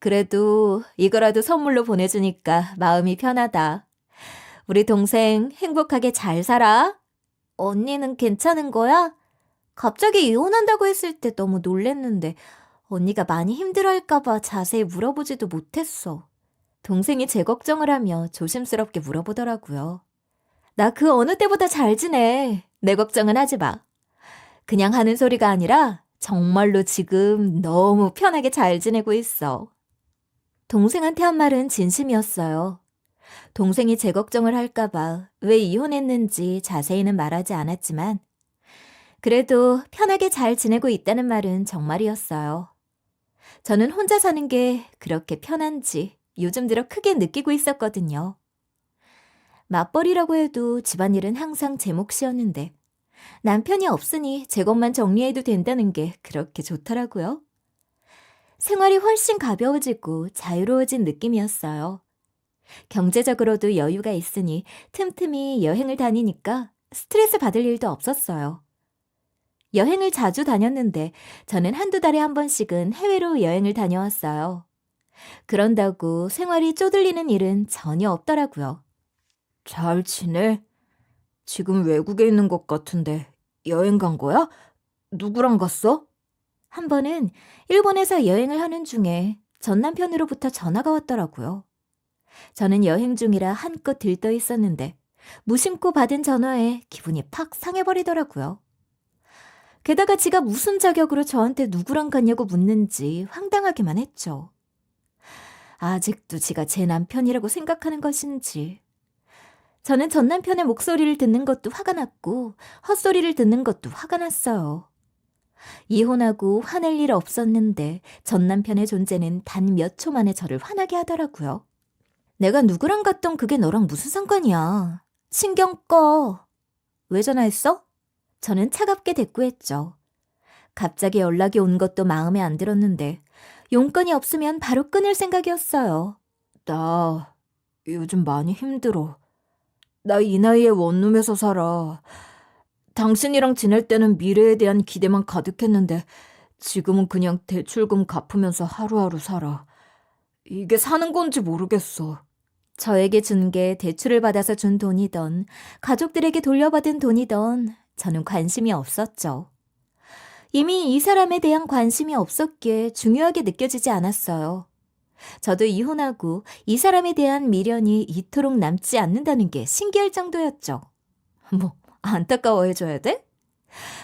그래도 이거라도 선물로 보내주니까 마음이 편하다. 우리 동생 행복하게 잘 살아. 언니는 괜찮은 거야? 갑자기 이혼한다고 했을 때 너무 놀랬는데 언니가 많이 힘들어할까봐 자세히 물어보지도 못했어. 동생이 제 걱정을 하며 조심스럽게 물어보더라고요. 나 그 어느 때보다 잘 지내. 내 걱정은 하지 마. 그냥 하는 소리가 아니라 정말로 지금 너무 편하게 잘 지내고 있어. 동생한테 한 말은 진심이었어요. 동생이 제 걱정을 할까봐 왜 이혼했는지 자세히는 말하지 않았지만 그래도 편하게 잘 지내고 있다는 말은 정말이었어요. 저는 혼자 사는 게 그렇게 편한지 요즘 들어 크게 느끼고 있었거든요. 맞벌이라고 해도 집안일은 항상 제 몫이었는데 남편이 없으니 제 것만 정리해도 된다는 게 그렇게 좋더라고요. 생활이 훨씬 가벼워지고 자유로워진 느낌이었어요. 경제적으로도 여유가 있으니 틈틈이 여행을 다니니까 스트레스 받을 일도 없었어요. 여행을 자주 다녔는데 저는 한두 달에 한 번씩은 해외로 여행을 다녀왔어요. 그런다고 생활이 쪼들리는 일은 전혀 없더라고요. 잘 지내? 지금 외국에 있는 것 같은데 여행 간 거야? 누구랑 갔어? 한 번은 일본에서 여행을 하는 중에 전 남편으로부터 전화가 왔더라고요. 저는 여행 중이라 한껏 들떠 있었는데 무심코 받은 전화에 기분이 팍 상해버리더라고요. 게다가 지가 무슨 자격으로 저한테 누구랑 갔냐고 묻는지 황당하기만 했죠. 아직도 지가 제 남편이라고 생각하는 것인지. 저는 전 남편의 목소리를 듣는 것도 화가 났고 헛소리를 듣는 것도 화가 났어요. 이혼하고 화낼 일 없었는데 전 남편의 존재는 단 몇 초 만에 저를 화나게 하더라고요. 내가 누구랑 갔던 그게 너랑 무슨 상관이야. 신경 꺼. 왜 전화했어? 저는 차갑게 대꾸했죠. 갑자기 연락이 온 것도 마음에 안 들었는데 용건이 없으면 바로 끊을 생각이었어요. 나 요즘 많이 힘들어. 나 이 나이에 원룸에서 살아. 당신이랑 지낼 때는 미래에 대한 기대만 가득했는데 지금은 그냥 대출금 갚으면서 하루하루 살아. 이게 사는 건지 모르겠어. 저에게 준 게 대출을 받아서 준 돈이던 가족들에게 돌려받은 돈이던 저는 관심이 없었죠. 이미 이 사람에 대한 관심이 없었기에 중요하게 느껴지지 않았어요. 저도 이혼하고 이 사람에 대한 미련이 이토록 남지 않는다는 게 신기할 정도였죠. 뭐 안타까워해줘야 돼?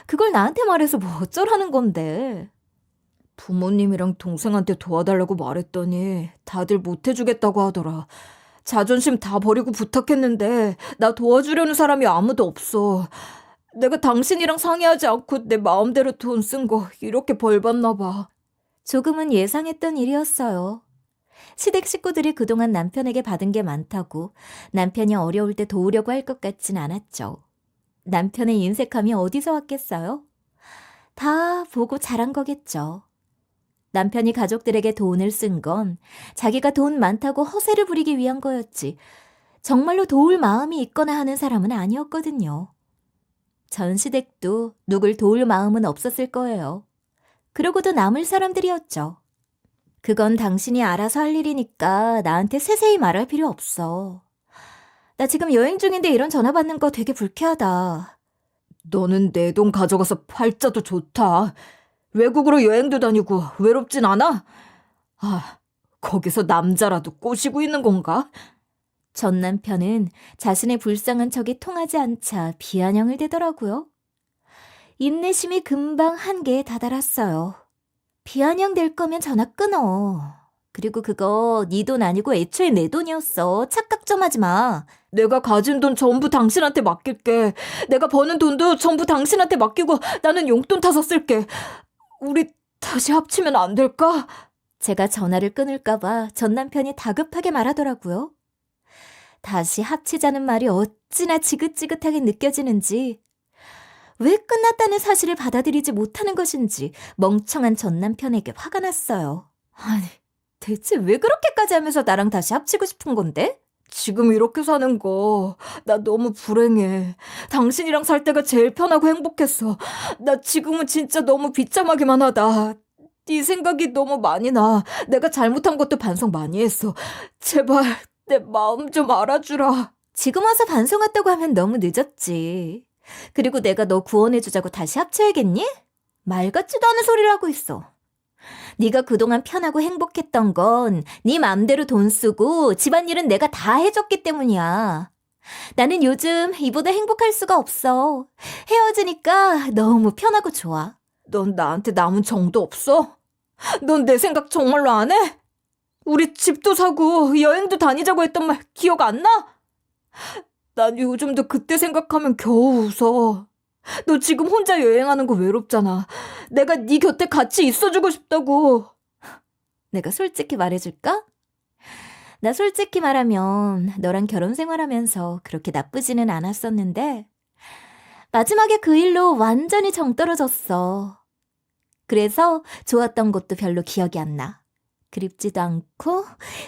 그걸 나한테 말해서 뭐 어쩌라는 건데. 부모님이랑 동생한테 도와달라고 말했더니 다들 못해주겠다고 하더라. 자존심 다 버리고 부탁했는데 나 도와주려는 사람이 아무도 없어. 내가 당신이랑 상의하지 않고 내 마음대로 돈 쓴 거 이렇게 벌받나 봐. 조금은 예상했던 일이었어요. 시댁 식구들이 그동안 남편에게 받은 게 많다고 남편이 어려울 때 도우려고 할 것 같진 않았죠. 남편의 인색함이 어디서 왔겠어요? 다 보고 자란 거겠죠. 남편이 가족들에게 돈을 쓴 건 자기가 돈 많다고 허세를 부리기 위한 거였지 정말로 도울 마음이 있거나 하는 사람은 아니었거든요. 전 시댁도 누굴 도울 마음은 없었을 거예요. 그러고도 남을 사람들이었죠. 그건 당신이 알아서 할 일이니까 나한테 세세히 말할 필요 없어. 나 지금 여행 중인데 이런 전화 받는 거 되게 불쾌하다. 너는 내 돈 가져가서 팔자도 좋다. 외국으로 여행도 다니고 외롭진 않아? 아, 거기서 남자라도 꼬시고 있는 건가? 전 남편은 자신의 불쌍한 척이 통하지 않자 비아냥을 대더라고요. 인내심이 금방 한계에 다다랐어요. 비아냥 될 거면 전화 끊어. 그리고 그거 네 돈 아니고 애초에 내 돈이었어. 착각 좀 하지 마. 내가 가진 돈 전부 당신한테 맡길게. 내가 버는 돈도 전부 당신한테 맡기고 나는 용돈 타서 쓸게. 우리 다시 합치면 안 될까? 제가 전화를 끊을까봐 전 남편이 다급하게 말하더라고요. 다시 합치자는 말이 어찌나 지긋지긋하게 느껴지는지, 왜 끝났다는 사실을 받아들이지 못하는 것인지 멍청한 전 남편에게 화가 났어요. 아니, 대체 왜 그렇게까지 하면서 나랑 다시 합치고 싶은 건데? 지금 이렇게 사는 거 나 너무 불행해. 당신이랑 살 때가 제일 편하고 행복했어. 나 지금은 진짜 너무 비참하기만 하다. 네 생각이 너무 많이 나. 내가 잘못한 것도 반성 많이 했어. 제발 내 마음 좀 알아주라. 지금 와서 반성했다고 하면 너무 늦었지. 그리고 내가 너 구원해주자고 다시 합쳐야겠니? 말 같지도 않은 소리를 하고 있어. 네가 그동안 편하고 행복했던 건 네 맘대로 돈 쓰고 집안일은 내가 다 해줬기 때문이야. 나는 요즘 이보다 행복할 수가 없어. 헤어지니까 너무 편하고 좋아. 넌 나한테 남은 정도 없어? 넌 내 생각 정말로 안 해? 우리 집도 사고 여행도 다니자고 했던 말 기억 안 나? 난 요즘도 그때 생각하면 겨우 웃어. 너 지금 혼자 여행하는 거 외롭잖아. 내가 네 곁에 같이 있어주고 싶다고. 내가 솔직히 말해줄까? 나 솔직히 말하면 너랑 결혼 생활하면서 그렇게 나쁘지는 않았었는데 마지막에 그 일로 완전히 정 떨어졌어. 그래서 좋았던 것도 별로 기억이 안 나. 그립지도 않고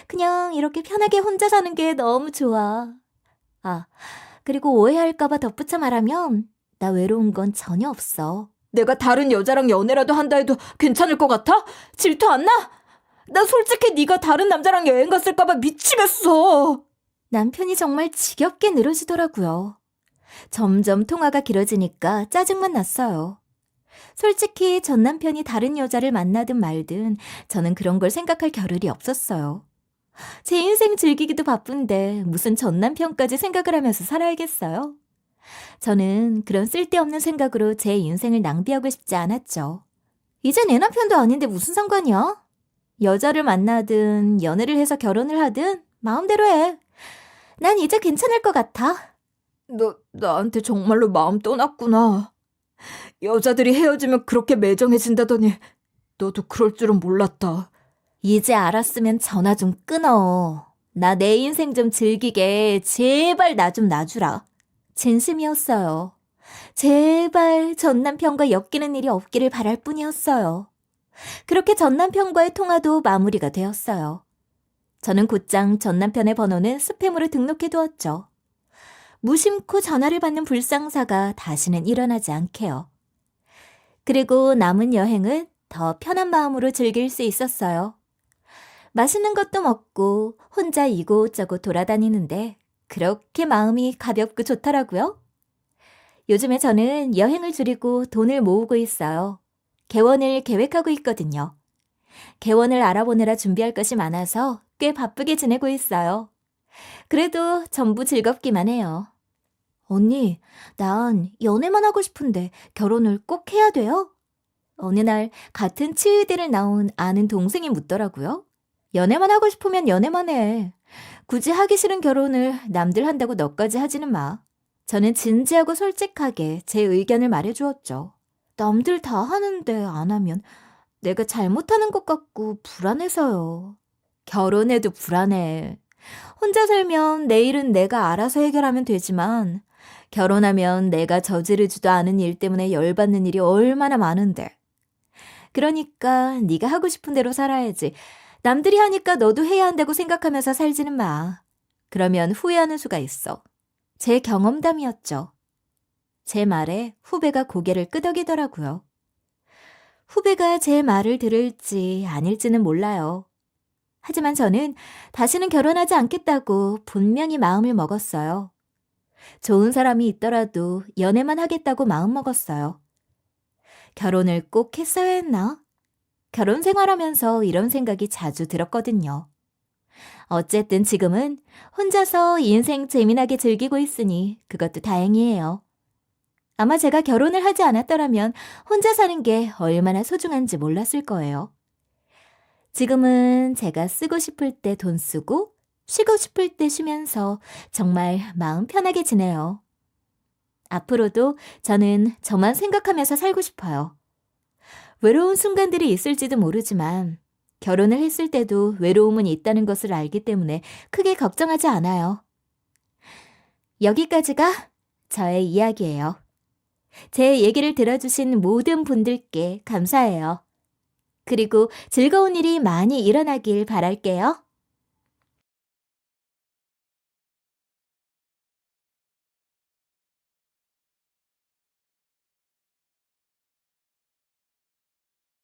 그냥 이렇게 편하게 혼자 사는 게 너무 좋아. 아, 그리고 오해할까봐 덧붙여 말하면 나 외로운 건 전혀 없어. 내가 다른 여자랑 연애라도 한다 해도 괜찮을 것 같아? 질투 안 나? 나 솔직히 네가 다른 남자랑 여행 갔을까봐 미치겠어. 남편이 정말 지겹게 늘어지더라고요. 점점 통화가 길어지니까 짜증만 났어요. 솔직히 전 남편이 다른 여자를 만나든 말든 저는 그런 걸 생각할 겨를이 없었어요. 제 인생 즐기기도 바쁜데 무슨 전 남편까지 생각을 하면서 살아야겠어요? 저는 그런 쓸데없는 생각으로 제 인생을 낭비하고 싶지 않았죠. 이제 내 남편도 아닌데 무슨 상관이야? 여자를 만나든 연애를 해서 결혼을 하든 마음대로 해. 난 이제 괜찮을 것 같아. 너 나한테 정말로 마음 떠났구나. 여자들이 헤어지면 그렇게 매정해진다더니 너도 그럴 줄은 몰랐다. 이제 알았으면 전화 좀 끊어. 나 내 인생 좀 즐기게 제발 나 좀 놔주라. 진심이었어요. 제발 전 남편과 엮이는 일이 없기를 바랄 뿐이었어요. 그렇게 전 남편과의 통화도 마무리가 되었어요. 저는 곧장 전 남편의 번호는 스팸으로 등록해 두었죠. 무심코 전화를 받는 불상사가 다시는 일어나지 않게요. 그리고 남은 여행은 더 편한 마음으로 즐길 수 있었어요. 맛있는 것도 먹고 혼자 이곳저곳 돌아다니는데 그렇게 마음이 가볍고 좋더라고요. 요즘에 저는 여행을 줄이고 돈을 모으고 있어요. 개원을 계획하고 있거든요. 개원을 알아보느라 준비할 것이 많아서 꽤 바쁘게 지내고 있어요. 그래도 전부 즐겁기만 해요. 언니, 난 연애만 하고 싶은데 결혼을 꼭 해야 돼요? 어느 날 같은 치의대를 나온 아는 동생이 묻더라고요. 연애만 하고 싶으면 연애만 해. 굳이 하기 싫은 결혼을 남들 한다고 너까지 하지는 마. 저는 진지하고 솔직하게 제 의견을 말해주었죠. 남들 다 하는데 안 하면 내가 잘못하는 것 같고 불안해서요. 결혼해도 불안해. 혼자 살면 내일은 내가 알아서 해결하면 되지만 결혼하면 내가 저지르지도 않은 일 때문에 열받는 일이 얼마나 많은데. 그러니까 네가 하고 싶은 대로 살아야지. 남들이 하니까 너도 해야 한다고 생각하면서 살지는 마. 그러면 후회하는 수가 있어. 제 경험담이었죠. 제 말에 후배가 고개를 끄덕이더라고요. 후배가 제 말을 들을지 아닐지는 몰라요. 하지만 저는 다시는 결혼하지 않겠다고 분명히 마음을 먹었어요. 좋은 사람이 있더라도 연애만 하겠다고 마음먹었어요. 결혼을 꼭 했어야 했나? 결혼 생활하면서 이런 생각이 자주 들었거든요. 어쨌든 지금은 혼자서 인생 재미나게 즐기고 있으니 그것도 다행이에요. 아마 제가 결혼을 하지 않았더라면 혼자 사는 게 얼마나 소중한지 몰랐을 거예요. 지금은 제가 쓰고 싶을 때 돈 쓰고 쉬고 싶을 때 쉬면서 정말 마음 편하게 지내요. 앞으로도 저는 저만 생각하면서 살고 싶어요. 외로운 순간들이 있을지도 모르지만 결혼을 했을 때도 외로움은 있다는 것을 알기 때문에 크게 걱정하지 않아요. 여기까지가 저의 이야기예요. 제 얘기를 들어주신 모든 분들께 감사해요. 그리고 즐거운 일이 많이 일어나길 바랄게요.